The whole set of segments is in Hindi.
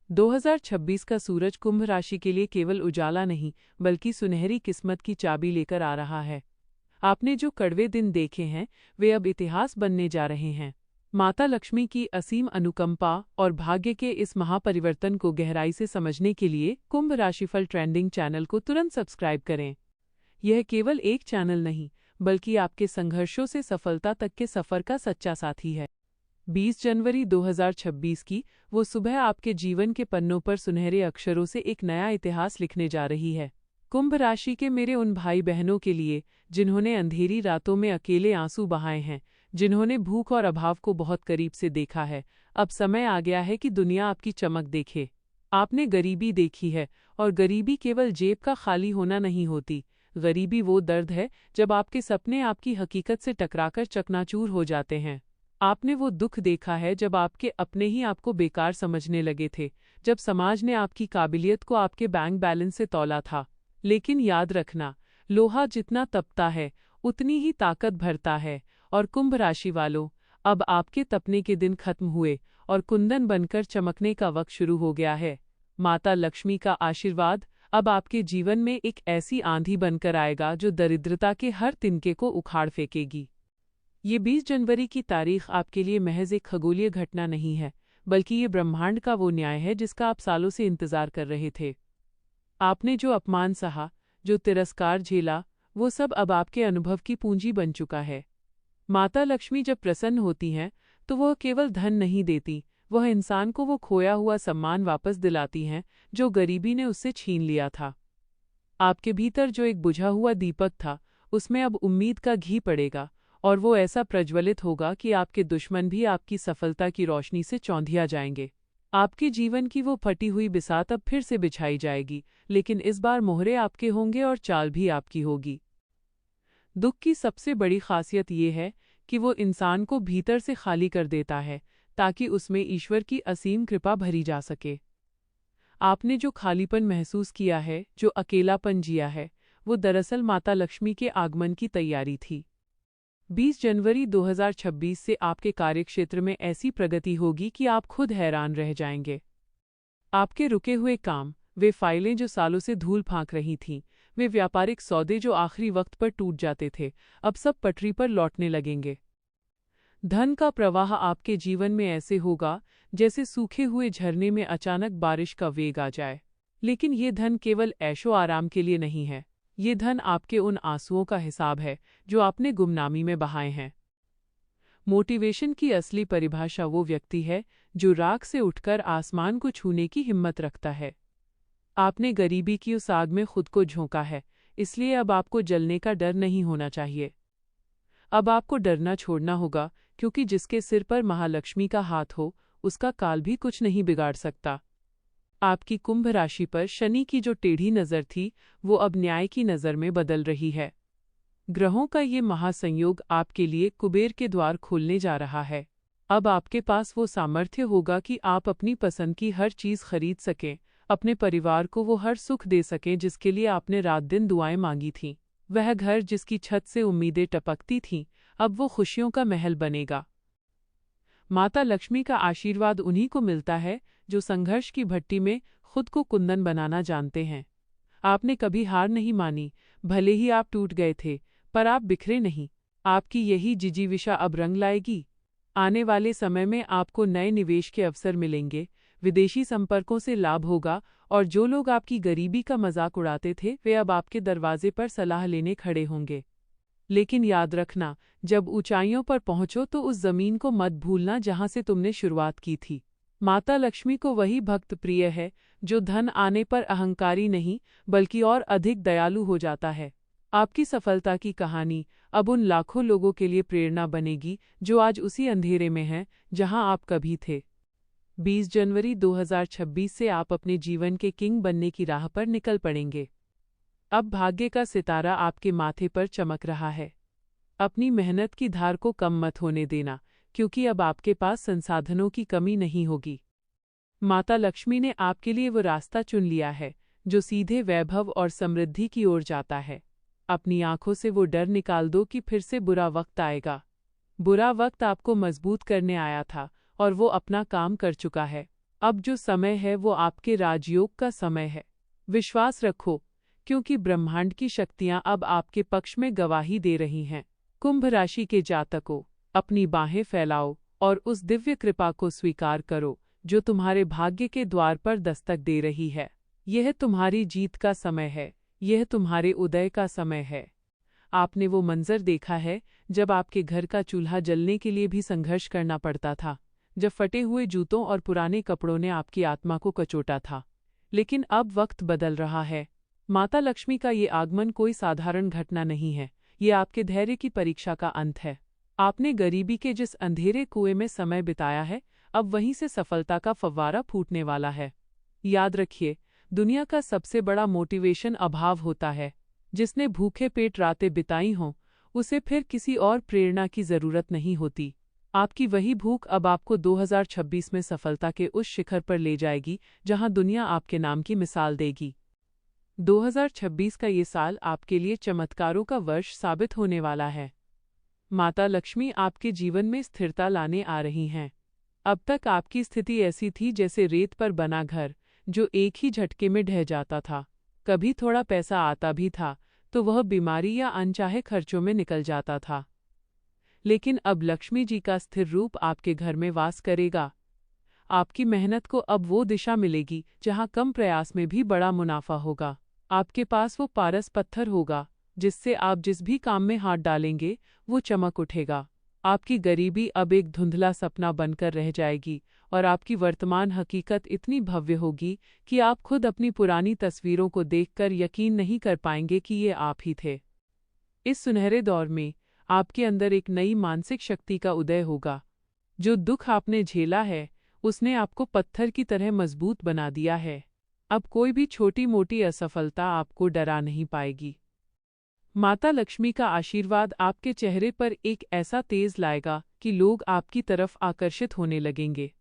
2026 का सूरज कुंभ राशि के लिए केवल उजाला नहीं, बल्कि सुनहरी किस्मत की चाबी लेकर आ रहा है। आपने जो कड़वे दिन देखे हैं, वे अब इतिहास बनने जा रहे हैं। माता लक्ष्मी की असीम अनुकंपा और भाग्य के इस महापरिवर्तन को गहराई से समझने के लिए कुंभ राशिफल ट्रेंडिंग चैनल को तुरंत सब्सक्राइब करें। यह केवल एक चैनल नहीं, बल्कि आपके संघर्षों से सफलता तक के सफर का सच्चा साथी है। 20 जनवरी 2026 की वो सुबह आपके जीवन के पन्नों पर सुनहरे अक्षरों से एक नया इतिहास लिखने जा रही है। कुंभ राशि के मेरे उन भाई बहनों के लिए, जिन्होंने अंधेरी रातों में अकेले आंसू बहाए हैं, जिन्होंने भूख और अभाव को बहुत करीब से देखा है, अब समय आ गया है कि दुनिया आपकी चमक देखे। आपने गरीबी देखी है, और गरीबी केवल जेब का खाली होना नहीं होती। गरीबी वो दर्द है जब आपके सपने आपकी हकीकत से टकराकर चकनाचूर हो जाते हैं। आपने वो दुख देखा है जब आपके अपने ही आपको बेकार समझने लगे थे, जब समाज ने आपकी काबिलियत को आपके बैंक बैलेंस से तौला था। लेकिन याद रखना, लोहा जितना तपता है, उतनी ही ताकत भरता है। और कुंभ राशि वालों, अब आपके तपने के दिन खत्म हुए और कुंदन बनकर चमकने का वक्त शुरू हो गया है। माता लक्ष्मी का आशीर्वाद अब आपके जीवन में एक ऐसी आंधी बनकर आएगा जो दरिद्रता के हर तिनके को उखाड़ फेंकेगी। ये 20 जनवरी की तारीख आपके लिए महज एक खगोलीय घटना नहीं है, बल्कि ये ब्रह्मांड का वो न्याय है जिसका आप सालों से इंतजार कर रहे थे। आपने जो अपमान सहा, जो तिरस्कार झेला, वो सब अब आपके अनुभव की पूंजी बन चुका है। माता लक्ष्मी जब प्रसन्न होती हैं, तो वह केवल धन नहीं देती, वह इंसान को वो खोया हुआ सम्मान वापस दिलाती हैं जो गरीबी ने उससे छीन लिया था। आपके भीतर जो एक बुझा हुआ दीपक था, उसमें अब उम्मीद का घी पड़ेगा, और वो ऐसा प्रज्वलित होगा कि आपके दुश्मन भी आपकी सफलता की रोशनी से चौंधिया जाएंगे। आपके जीवन की वो फटी हुई बिसात अब फिर से बिछाई जाएगी, लेकिन इस बार मोहरे आपके होंगे और चाल भी आपकी होगी। दुख की सबसे बड़ी खासियत ये है कि वो इंसान को भीतर से खाली कर देता है, ताकि उसमें ईश्वर की असीम कृपा भरी जा सके। आपने जो खालीपन महसूस किया है, जो अकेलापन जिया है, वो दरअसल माता लक्ष्मी के आगमन की तैयारी थी। 20 जनवरी 2026 से आपके कार्यक्षेत्र में ऐसी प्रगति होगी कि आप खुद हैरान रह जाएंगे। आपके रुके हुए काम, वे फाइलें जो सालों से धूल फांक रही थीं, वे व्यापारिक सौदे जो आखिरी वक्त पर टूट जाते थे, अब सब पटरी पर लौटने लगेंगे। धन का प्रवाह आपके जीवन में ऐसे होगा जैसे सूखे हुए झरने में अचानक बारिश का वेग आ जाए। लेकिन ये धन केवल ऐशो आराम के लिए नहीं है, ये धन आपके उन आंसुओं का हिसाब है जो आपने गुमनामी में बहाए हैं। मोटिवेशन की असली परिभाषा वो व्यक्ति है जो राख से उठकर आसमान को छूने की हिम्मत रखता है। आपने गरीबी की उस आग में खुद को झोंका है, इसलिए अब आपको जलने का डर नहीं होना चाहिए। अब आपको डरना छोड़ना होगा, क्योंकि जिसके सिर पर महालक्ष्मी का हाथ हो, उसका काल भी कुछ नहीं बिगाड़ सकता। आपकी कुंभ राशि पर शनि की जो टेढ़ी नज़र थी, वो अब न्याय की नज़र में बदल रही है। ग्रहों का ये महासंयोग आपके लिए कुबेर के द्वार खोलने जा रहा है। अब आपके पास वो सामर्थ्य होगा कि आप अपनी पसंद की हर चीज़ खरीद सकें, अपने परिवार को वो हर सुख दे सकें जिसके लिए आपने रात दिन दुआएं मांगी थीं। वह घर जिसकी छत से उम्मीदें टपकती थीं, अब वो खुशियों का महल बनेगा। माता लक्ष्मी का आशीर्वाद उन्हीं को मिलता है जो संघर्ष की भट्टी में खुद को कुंदन बनाना जानते हैं। आपने कभी हार नहीं मानी, भले ही आप टूट गए थे, पर आप बिखरे नहीं। आपकी यही जिजीविषा अब रंग लाएगी। आने वाले समय में आपको नए निवेश के अवसर मिलेंगे, विदेशी संपर्कों से लाभ होगा, और जो लोग आपकी गरीबी का मजाक उड़ाते थे, वे अब आपके दरवाजे पर सलाह लेने खड़े होंगे। लेकिन याद रखना, जब ऊंचाइयों पर पहुंचो तो उस जमीन को मत भूलना जहां से तुमने शुरुआत की थी। माता लक्ष्मी को वही भक्त प्रिय है जो धन आने पर अहंकारी नहीं, बल्कि और अधिक दयालु हो जाता है। आपकी सफलता की कहानी अब उन लाखों लोगों के लिए प्रेरणा बनेगी जो आज उसी अंधेरे में हैं जहां आप कभी थे। 20 जनवरी 2026 से आप अपने जीवन के किंग बनने की राह पर निकल पड़ेंगे। अब भाग्य का सितारा आपके माथे पर चमक रहा है। अपनी मेहनत की धार को कम मत होने देना, क्योंकि अब आपके पास संसाधनों की कमी नहीं होगी। माता लक्ष्मी ने आपके लिए वो रास्ता चुन लिया है जो सीधे वैभव और समृद्धि की ओर जाता है। अपनी आंखों से वो डर निकाल दो कि फिर से बुरा वक्त आएगा। बुरा वक्त आपको मजबूत करने आया था, और वो अपना काम कर चुका है। अब जो समय है वो आपके राजयोग का समय है। विश्वास रखो, क्योंकि ब्रह्मांड की शक्तियां अब आपके पक्ष में गवाही दे रही हैं। कुंभ राशि के जातकों, अपनी बाहें फैलाओ और उस दिव्य कृपा को स्वीकार करो जो तुम्हारे भाग्य के द्वार पर दस्तक दे रही है। यह तुम्हारी जीत का समय है, यह तुम्हारे उदय का समय है। आपने वो मंजर देखा है जब आपके घर का चूल्हा जलने के लिए भी संघर्ष करना पड़ता था, जब फटे हुए जूतों और पुराने कपड़ों ने आपकी आत्मा को कचोटा था। लेकिन अब वक्त बदल रहा है। माता लक्ष्मी का ये आगमन कोई साधारण घटना नहीं है, ये आपके धैर्य की परीक्षा का अंत है। आपने गरीबी के जिस अंधेरे कुएं में समय बिताया है, अब वहीं से सफलता का फव्वारा फूटने वाला है। याद रखिए, दुनिया का सबसे बड़ा मोटिवेशन अभाव होता है। जिसने भूखे पेट रातें बिताई हों, उसे फिर किसी और प्रेरणा की जरूरत नहीं होती। आपकी वही भूख अब आपको 2026 में सफलता के उस शिखर पर ले जाएगी जहां दुनिया आपके नाम की मिसाल देगी। 2026 का ये साल आपके लिए चमत्कारों का वर्ष साबित होने वाला है। माता लक्ष्मी आपके जीवन में स्थिरता लाने आ रही हैं। अब तक आपकी स्थिति ऐसी थी जैसे रेत पर बना घर, जो एक ही झटके में ढह जाता था। कभी थोड़ा पैसा आता भी था तो वह बीमारी या अनचाहे खर्चों में निकल जाता था। लेकिन अब लक्ष्मी जी का स्थिर रूप आपके घर में वास करेगा। आपकी मेहनत को अब वो दिशा मिलेगी जहां कम प्रयास में भी बड़ा मुनाफा होगा। आपके पास वो पारस पत्थर होगा जिससे आप जिस भी काम में हाथ डालेंगे वो चमक उठेगा। आपकी गरीबी अब एक धुंधला सपना बनकर रह जाएगी और आपकी वर्तमान हकीकत इतनी भव्य होगी कि आप खुद अपनी पुरानी तस्वीरों को देखकर यकीन नहीं कर पाएंगे कि ये आप ही थे। इस सुनहरे दौर में आपके अंदर एक नई मानसिक शक्ति का उदय होगा। जो दुख आपने झेला है, उसने आपको पत्थर की तरह मजबूत बना दिया है। अब कोई भी छोटी मोटी असफलता आपको डरा नहीं पाएगी। माता लक्ष्मी का आशीर्वाद आपके चेहरे पर एक ऐसा तेज लाएगा कि लोग आपकी तरफ आकर्षित होने लगेंगे।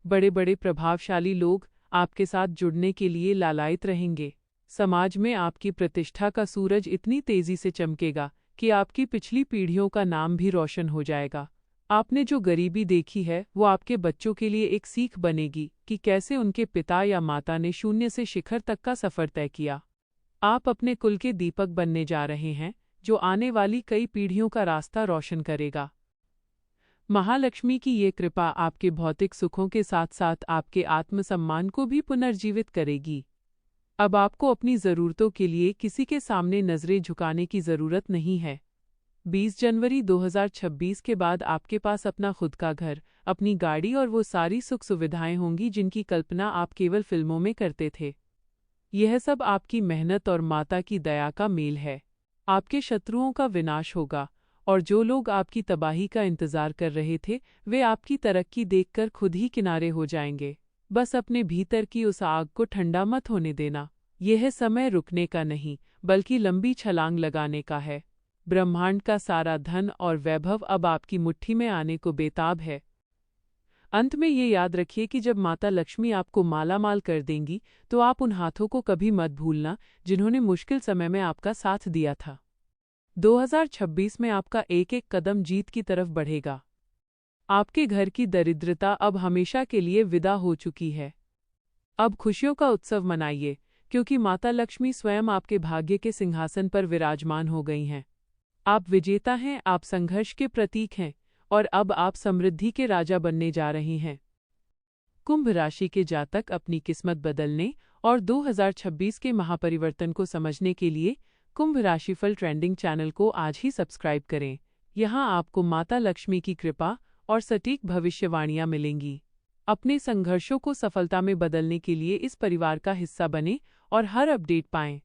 बड़े बड़े प्रभावशाली लोग आपके साथ जुड़ने के लिए लालायित रहेंगे। समाज में आपकी प्रतिष्ठा का सूरज इतनी तेजी से चमकेगा कि आपकी पिछली पीढ़ियों का नाम भी रोशन हो जाएगा। आपने जो गरीबी देखी है वो आपके बच्चों के लिए एक सीख बनेगी कि कैसे उनके पिता या माता ने शून्य से शिखर तक का सफर तय किया। आप अपने कुल के दीपक बनने जा रहे हैं, जो आने वाली कई पीढ़ियों का रास्ता रोशन करेगा। महालक्ष्मी की ये कृपा आपके भौतिक सुखों के साथ साथ आपके आत्मसम्मान को भी पुनर्जीवित करेगी। अब आपको अपनी ज़रूरतों के लिए किसी के सामने नज़रें झुकाने की ज़रूरत नहीं है। 20 जनवरी 2026 के बाद आपके पास अपना खुद का घर, अपनी गाड़ी और वो सारी सुख सुविधाएं होंगी जिनकी कल्पना आप केवल फिल्मों में करते थे। यह सब आपकी मेहनत और माता की दया का मेल है। आपके शत्रुओं का विनाश होगा और जो लोग आपकी तबाही का इंतजार कर रहे थे, वे आपकी तरक्की देखकर खुद ही किनारे हो जाएंगे। बस अपने भीतर की उस आग को ठंडा मत होने देना। यह समय रुकने का नहीं, बल्कि लंबी छलांग लगाने का है। ब्रह्मांड का सारा धन और वैभव अब आपकी मुट्ठी में आने को बेताब है। अंत में ये याद रखिए कि जब माता लक्ष्मी आपको मालामाल कर देंगी, तो आप उन हाथों को कभी मत भूलना जिन्होंने मुश्किल समय में आपका साथ दिया था। 2026 में आपका एक एक कदम जीत की तरफ बढ़ेगा। आपके घर की दरिद्रता अब हमेशा के लिए विदा हो चुकी है। अब खुशियों का उत्सव मनाइए, क्योंकि माता लक्ष्मी स्वयं आपके भाग्य के सिंहासन पर विराजमान हो गई हैं। आप विजेता हैं, आप संघर्ष के प्रतीक हैं और अब आप समृद्धि के राजा बनने जा रहे हैं। कुंभ राशि के जातक अपनी किस्मत बदलने और 2026 के महापरिवर्तन को समझने के लिए कुंभ राशिफल ट्रेंडिंग चैनल को आज ही सब्सक्राइब करें। यहाँ आपको माता लक्ष्मी की कृपा और सटीक भविष्यवाणियाँ मिलेंगी। अपने संघर्षों को सफलता में बदलने के लिए इस परिवार का हिस्सा बनें और हर अपडेट पाएं।